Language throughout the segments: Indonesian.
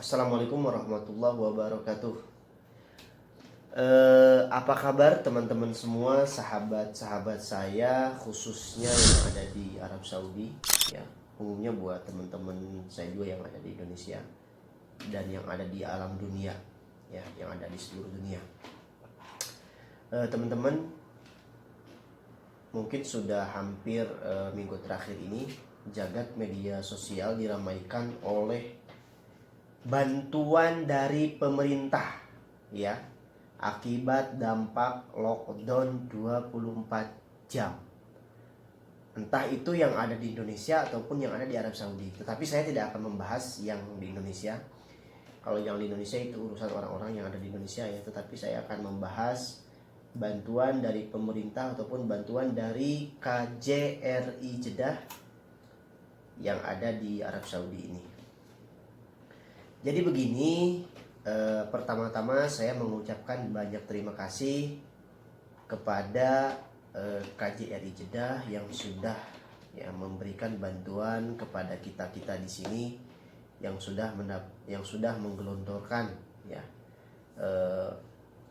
Assalamualaikum warahmatullahi wabarakatuh. Apa kabar teman-teman semua, sahabat-sahabat saya, khususnya yang ada di Arab Saudi, ya. Umumnya buat teman-teman saya juga yang ada di Indonesia dan yang ada di alam dunia, ya, yang ada di seluruh dunia. Teman-teman, mungkin sudah hampir minggu terakhir ini jagat media sosial diramaikan oleh bantuan dari pemerintah, ya, akibat dampak lockdown 24 jam. Entah itu yang ada di Indonesia ataupun yang ada di Arab Saudi. Tetapi saya tidak akan membahas yang di Indonesia. Kalau yang di Indonesia itu urusan orang-orang yang ada di Indonesia, ya. Tetapi saya akan membahas bantuan dari pemerintah ataupun bantuan dari KJRI Jeddah yang ada di Arab Saudi ini. Jadi begini, pertama-tama saya mengucapkan banyak terima kasih kepada KJRI Jeddah yang sudah, ya, memberikan bantuan kepada kita-kita di sini yang sudah menggelontorkan, ya,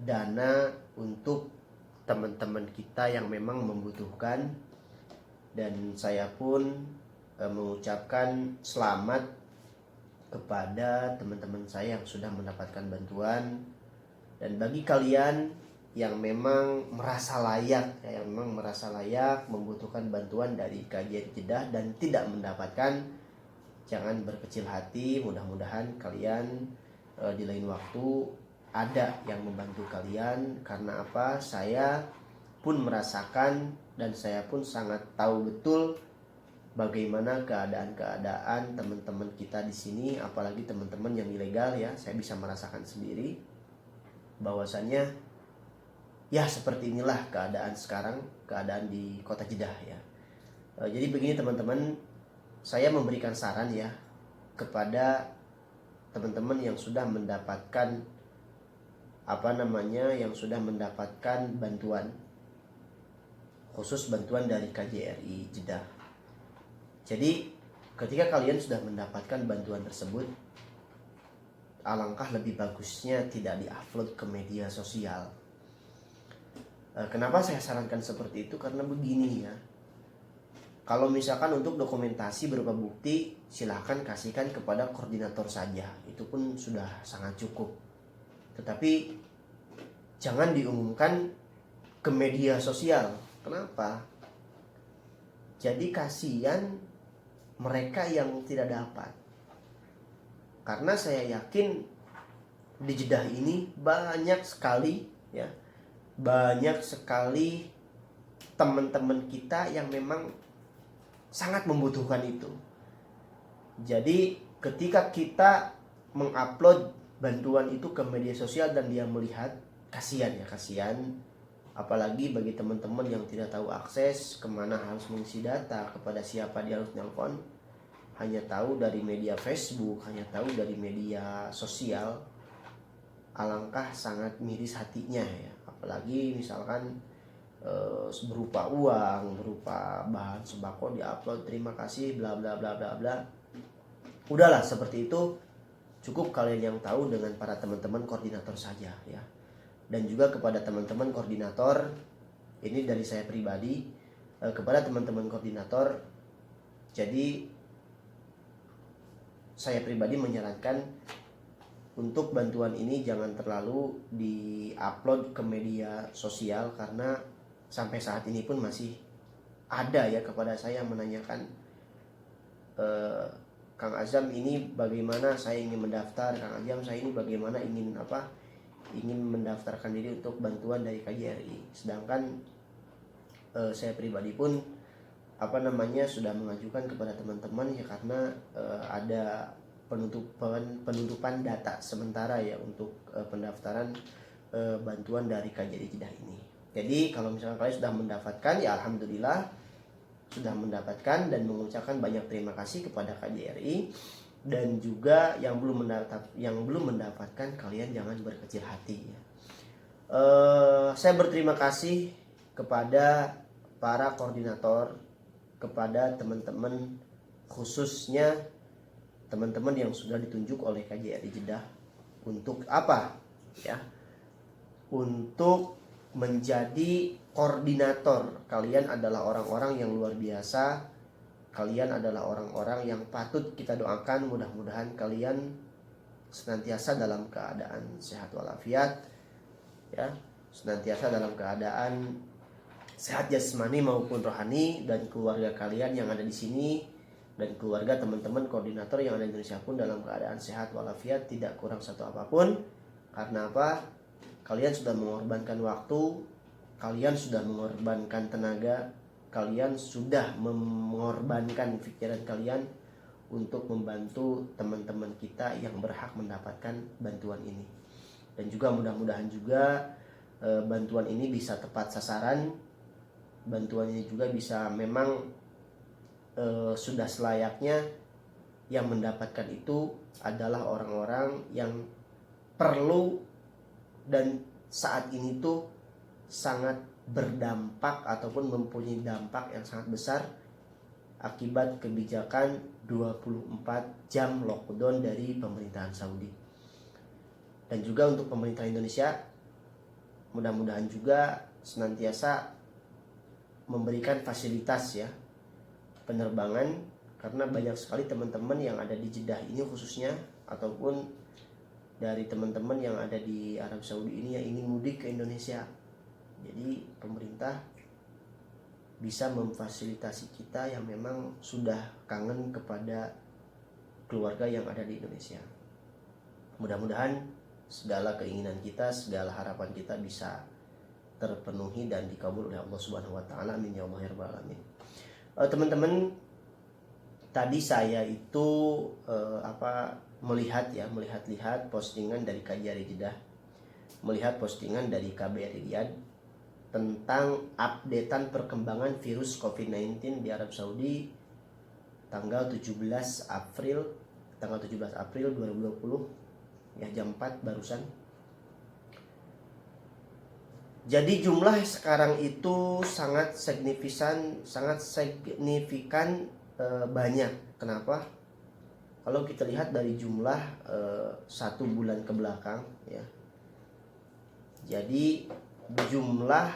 dana untuk teman-teman kita yang memang membutuhkan, dan saya pun mengucapkan selamat kepada teman-teman saya yang sudah mendapatkan bantuan. Dan bagi kalian yang memang merasa layak, membutuhkan bantuan dari KJRI Jeddah dan tidak mendapatkan, jangan berkecil hati. Mudah-mudahan kalian di lain waktu ada yang membantu kalian. Karena apa? Saya pun merasakan dan saya pun sangat tahu betul bagaimana keadaan teman-teman kita di sini, apalagi teman-teman yang ilegal, ya. Saya bisa merasakan sendiri bahwasannya, ya, seperti inilah keadaan sekarang, keadaan di kota Jeddah, ya. Jadi begini teman-teman, saya memberikan saran, ya, kepada teman-teman yang sudah mendapatkan bantuan, khusus bantuan dari KJRI Jeddah. Jadi ketika kalian sudah mendapatkan bantuan tersebut, alangkah lebih bagusnya tidak diupload ke media sosial. Kenapa saya sarankan seperti itu? Karena begini, ya. Kalau misalkan untuk dokumentasi berupa bukti, silahkan kasihkan kepada koordinator saja. Itu pun sudah sangat cukup. Tetapi jangan diumumkan ke media sosial. Kenapa? Jadi kasihan mereka yang tidak dapat. Karena saya yakin di Jeddah ini banyak sekali teman-teman kita yang memang sangat membutuhkan itu. Jadi ketika kita mengupload bantuan itu ke media sosial dan dia melihat, kasihan. Apalagi bagi teman-teman yang tidak tahu akses kemana harus mengisi data, kepada siapa dia harus nelpon, hanya tahu dari media Facebook, hanya tahu dari media sosial. Alangkah sangat miris hatinya, ya. Apalagi misalkan berupa uang, berupa bahan sembako diupload, terima kasih bla bla bla bla bla. Udahlah, seperti itu cukup kalian yang tahu dengan para teman-teman koordinator saja, ya. Dan juga kepada teman-teman koordinator, ini dari saya pribadi, kepada teman-teman koordinator, jadi saya pribadi menyarankan untuk bantuan ini jangan terlalu di-upload ke media sosial, karena sampai saat ini pun masih ada, ya, kepada saya menanyakan, Kang Azam, ini bagaimana saya ingin mendaftar, Kang Azam saya ini bagaimana ingin mendaftarkan diri untuk bantuan dari KJRI. Sedangkan saya pribadi pun sudah mengajukan kepada teman-teman, ya, karena ada penutupan data sementara, ya, untuk pendaftaran bantuan dari KJRI Jeddah ini. Jadi kalau misalkan kalian sudah mendapatkan, ya alhamdulillah sudah mendapatkan, dan mengucapkan banyak terima kasih kepada KJRI. Dan juga yang belum mendapatkan, kalian jangan berkecil hati, ya. Saya berterima kasih kepada para koordinator, kepada teman-teman, khususnya teman-teman yang sudah ditunjuk oleh KJRI Jeddah untuk apa? Ya, untuk menjadi koordinator. Kalian adalah orang-orang yang luar biasa. Kalian adalah orang-orang yang patut kita doakan. Mudah-mudahan kalian senantiasa dalam keadaan sehat walafiat, ya, senantiasa dalam keadaan sehat jasmani maupun rohani, dan keluarga kalian yang ada di sini dan keluarga teman-teman koordinator yang ada di Indonesia pun dalam keadaan sehat walafiat, tidak kurang satu apapun. Karena apa? Kalian sudah mengorbankan waktu, kalian sudah mengorbankan tenaga, kalian sudah mengorbankan pikiran kalian untuk membantu teman-teman kita yang berhak mendapatkan bantuan ini. Dan juga mudah-mudahan juga bantuan ini bisa tepat sasaran. Bantuan ini juga bisa memang sudah selayaknya yang mendapatkan itu adalah orang-orang yang perlu dan saat ini tuh sangat berdampak ataupun mempunyai dampak yang sangat besar akibat kebijakan 24 jam lockdown dari pemerintahan Saudi. Dan juga untuk pemerintah Indonesia, mudah-mudahan juga senantiasa memberikan fasilitas ya penerbangan, karena banyak sekali teman-teman yang ada di Jeddah ini khususnya, ataupun dari teman-teman yang ada di Arab Saudi ini yang ingin mudik ke Indonesia. Jadi pemerintah bisa memfasilitasi kita yang memang sudah kangen kepada keluarga yang ada di Indonesia. Mudah-mudahan segala keinginan kita, segala harapan kita bisa terpenuhi dan dikabul oleh Allah Subhanahu wa taala. Amin ya Allah ya rabbal alamin. Teman-teman, tadi saya itu melihat postingan dari KJRI Jeddah, melihat postingan dari KBRI Riyadh tentang updatean perkembangan virus COVID-19 di Arab Saudi tanggal 17 April 2020 ya, jam 4 barusan. Jadi jumlah sekarang itu sangat signifikan banyak. Kenapa? Kalau kita lihat dari jumlah 1 bulan ke belakang ya. Jadi jumlah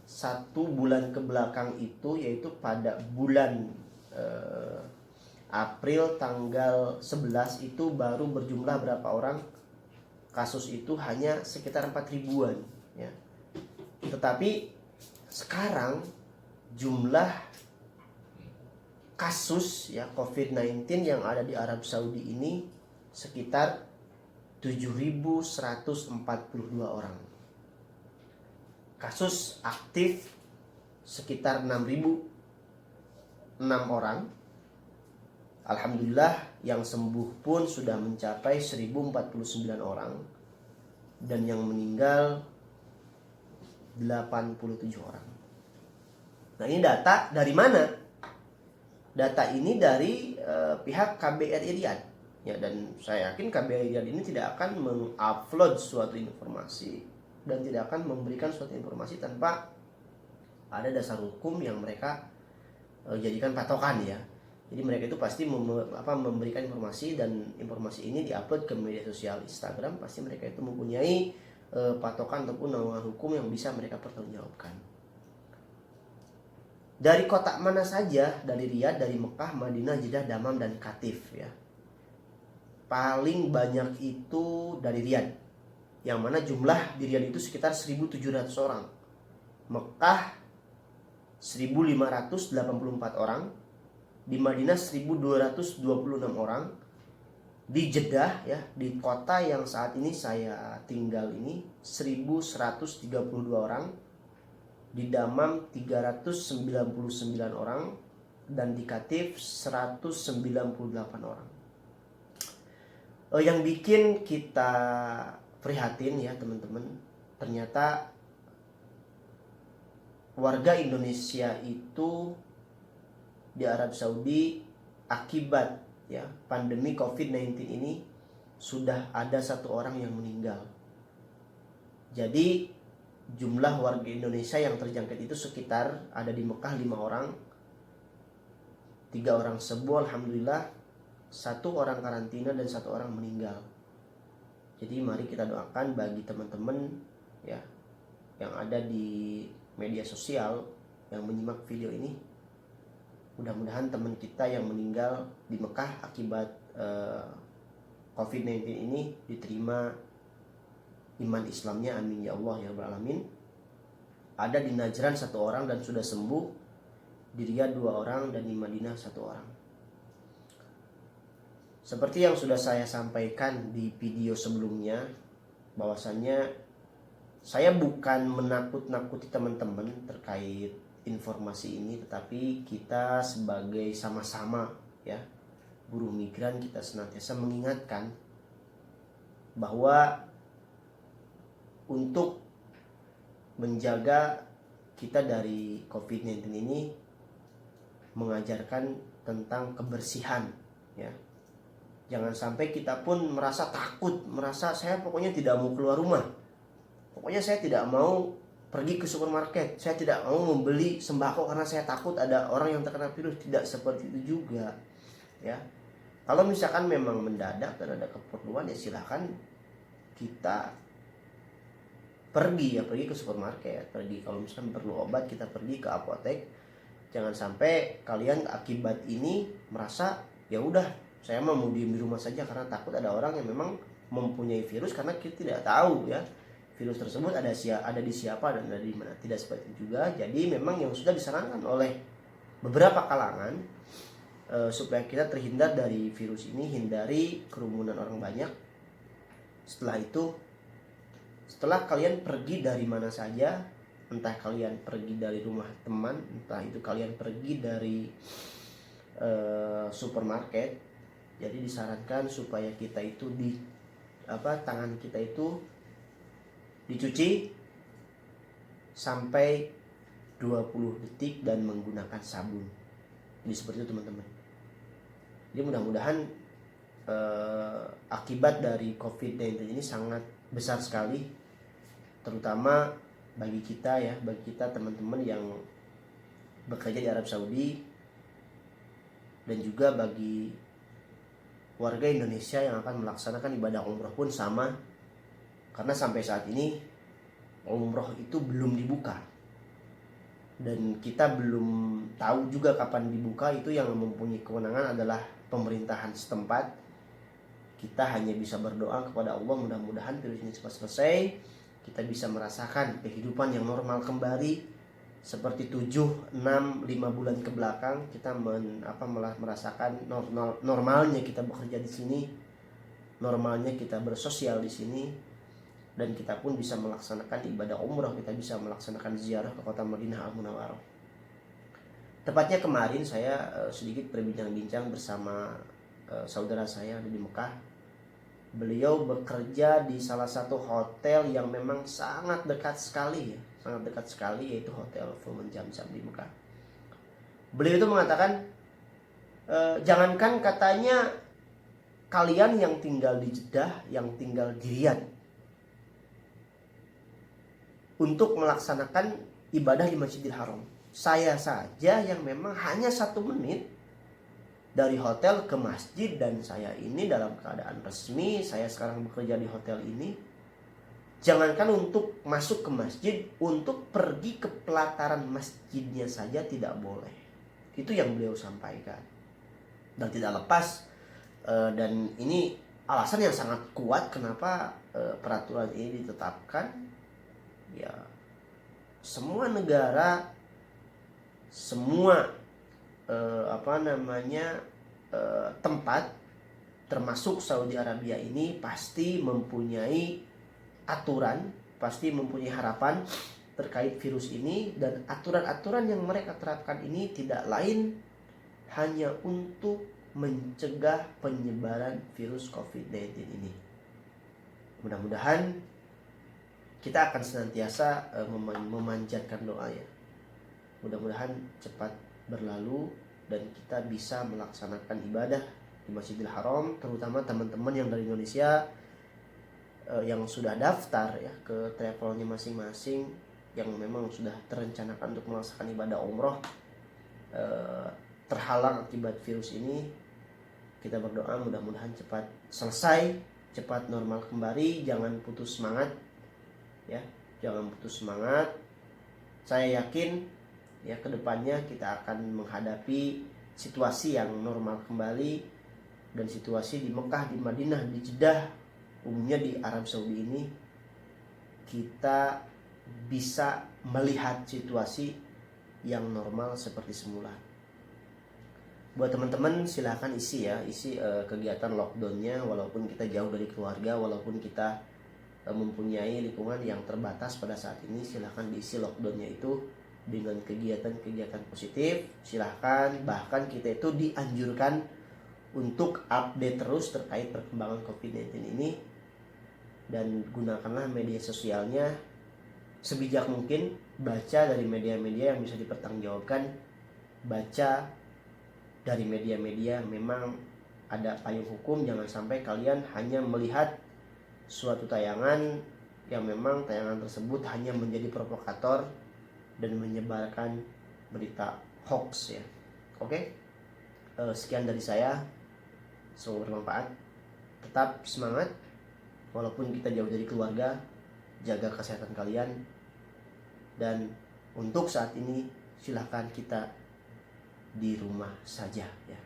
1 bulan ke belakang itu yaitu pada bulan April tanggal 11 itu baru berjumlah berapa orang? Kasus itu hanya sekitar 4 ribuan ya. Tetapi sekarang jumlah kasus ya COVID-19 yang ada di Arab Saudi ini sekitar 7.142 orang. Kasus aktif sekitar 6.006 orang. Alhamdulillah yang sembuh pun sudah mencapai 1.049 orang. Dan yang meninggal 87 orang. Nah, ini data dari mana? Data ini dari pihak KBRI Riyadh. Ya, dan saya yakin KBRI Riyadh ini tidak akan mengupload suatu informasi dan tidak akan memberikan suatu informasi tanpa ada dasar hukum yang mereka jadikan patokan ya. Jadi mereka itu pasti memberikan informasi, dan informasi ini diupload ke media sosial Instagram, pasti mereka itu mempunyai patokan ataupun naungan hukum yang bisa mereka pertanggungjawabkan. Dari kota mana saja, dari Riyadh, dari Mekah, Madinah, Jeddah, Damam, dan Qatif ya. Paling banyak itu dari Riyadh, yang mana jumlah di Riyadh itu sekitar 1.700 orang. Mekah 1.584 orang. Di Madinah 1.226 orang. Di Jeddah ya, di kota yang saat ini saya tinggal ini 1.132 orang. Di Damam 399 orang. Dan di Qatif 198 orang. Yang bikin kita prihatin ya teman-teman, ternyata warga Indonesia itu di Arab Saudi akibat ya pandemi COVID-19 ini sudah ada 1 orang yang meninggal. Jadi jumlah warga Indonesia yang terjangkit itu sekitar ada di Mekah 5 orang, 3 orang sembuh alhamdulillah, satu orang karantina dan satu orang meninggal. Jadi mari kita doakan bagi teman-teman ya yang ada di media sosial yang menyimak video ini, mudah-mudahan teman kita yang meninggal di Mekah akibat COVID-19 ini diterima iman Islamnya, amin ya Allah ya rabbal alamin. Ada di Najran 1 orang dan sudah sembuh, di Riyadh 2 orang, dan di Madinah 1 orang. Seperti yang sudah saya sampaikan di video sebelumnya, bahwasannya saya bukan menakut-nakuti teman-teman terkait informasi ini, tetapi kita sebagai sama-sama ya buruh migran, kita senantiasa mengingatkan bahwa untuk menjaga kita dari COVID-19 ini mengajarkan tentang kebersihan ya. Jangan sampai kita pun merasa takut, merasa saya pokoknya tidak mau keluar rumah, pokoknya saya tidak mau pergi ke supermarket, saya tidak mau membeli sembako karena saya takut ada orang yang terkena virus. Tidak seperti itu juga ya. Kalau misalkan memang mendadak dan ada keperluan, ya silahkan kita pergi ke supermarket, pergi. Kalau misalkan perlu obat, kita pergi ke apotek. Jangan sampai kalian akibat ini merasa ya udah saya mau diem di rumah saja karena takut ada orang yang memang mempunyai virus, karena kita tidak tahu ya virus tersebut ada di siapa dan ada di mana. Tidak seperti itu juga. Jadi memang yang sudah disarankan oleh beberapa kalangan supaya kita terhindar dari virus ini, hindari kerumunan orang banyak. Setelah itu, setelah kalian pergi dari mana saja, entah kalian pergi dari rumah teman, entah itu kalian pergi dari supermarket, jadi disarankan supaya kita itu tangan kita itu dicuci sampai 20 detik dan menggunakan sabun. Jadi seperti itu teman-teman. Jadi mudah-mudahan akibat dari COVID-19 ini sangat besar sekali, terutama bagi kita ya, bagi kita teman-teman yang bekerja di Arab Saudi, dan juga bagi warga Indonesia yang akan melaksanakan ibadah umroh pun sama, karena sampai saat ini umroh itu belum dibuka dan kita belum tahu juga kapan dibuka. Itu yang mempunyai kewenangan adalah pemerintahan setempat. Kita hanya bisa berdoa kepada Allah, mudah-mudahan virus ini cepat selesai, kita bisa merasakan kehidupan yang normal kembali seperti 7, 6, 5 bulan ke belakang. Kita merasakan normalnya kita bekerja di sini, normalnya kita bersosial di sini, dan kita pun bisa melaksanakan ibadah umrah, kita bisa melaksanakan ziarah ke kota Madinah Al-Munawwarah. Tepatnya kemarin saya sedikit berbincang-bincang bersama saudara saya di Mekah. Beliau bekerja di salah satu hotel yang memang sangat dekat sekali ya, sangat dekat sekali, yaitu Hotel Full Zamzam di Mekah. Beliau itu mengatakan, jangankan katanya kalian yang tinggal di Jeddah, yang tinggal di Riyadh, untuk melaksanakan ibadah di Masjidil Haram, saya saja yang memang hanya 1 menit dari hotel ke masjid, dan saya ini dalam keadaan resmi, saya sekarang bekerja di hotel ini. Jangankan untuk masuk ke masjid, untuk pergi ke pelataran masjidnya saja tidak boleh. Itu yang beliau sampaikan. Dan tidak lepas, dan ini alasan yang sangat kuat kenapa peraturan ini ditetapkan. Ya, semua negara, semua tempat termasuk Saudi Arabia ini pasti mempunyai aturan, pasti mempunyai harapan terkait virus ini, dan aturan-aturan yang mereka terapkan ini tidak lain hanya untuk mencegah penyebaran virus COVID-19 ini. Mudah-mudahan kita akan senantiasa memanjatkan doa ya. Mudah-mudahan cepat berlalu dan kita bisa melaksanakan ibadah di Masjidil Haram, terutama teman-teman yang dari Indonesia yang sudah daftar ya ke travelnya masing-masing, yang memang sudah terencanakan untuk melaksanakan ibadah umroh, terhalang akibat virus ini. kita berdoa mudah-mudahan cepat selesai, cepat normal kembali. Jangan putus semangat ya, jangan putus semangat. Saya yakin ya kedepannya kita akan menghadapi situasi yang normal kembali, dan situasi di Mekah, di Madinah, di Jeddah, umumnya di Arab Saudi ini, kita bisa melihat situasi yang normal seperti semula. Buat teman-teman silahkan isi kegiatan lockdownnya, walaupun kita jauh dari keluarga, walaupun kita mempunyai lingkungan yang terbatas pada saat ini, silahkan diisi lockdownnya itu dengan kegiatan-kegiatan positif. Silahkan, bahkan kita itu dianjurkan untuk update terus terkait perkembangan COVID-19 ini, dan gunakanlah media sosialnya sebijak mungkin. Baca dari media-media yang bisa dipertanggungjawabkan, baca dari media-media memang ada payung hukum. Jangan sampai kalian hanya melihat suatu tayangan yang memang tayangan tersebut hanya menjadi provokator dan menyebarkan berita hoax ya. Oke, sekian dari saya, semoga bermanfaat. Tetap semangat walaupun kita jauh dari keluarga, jaga kesehatan kalian, dan untuk saat ini silahkan kita di rumah saja ya.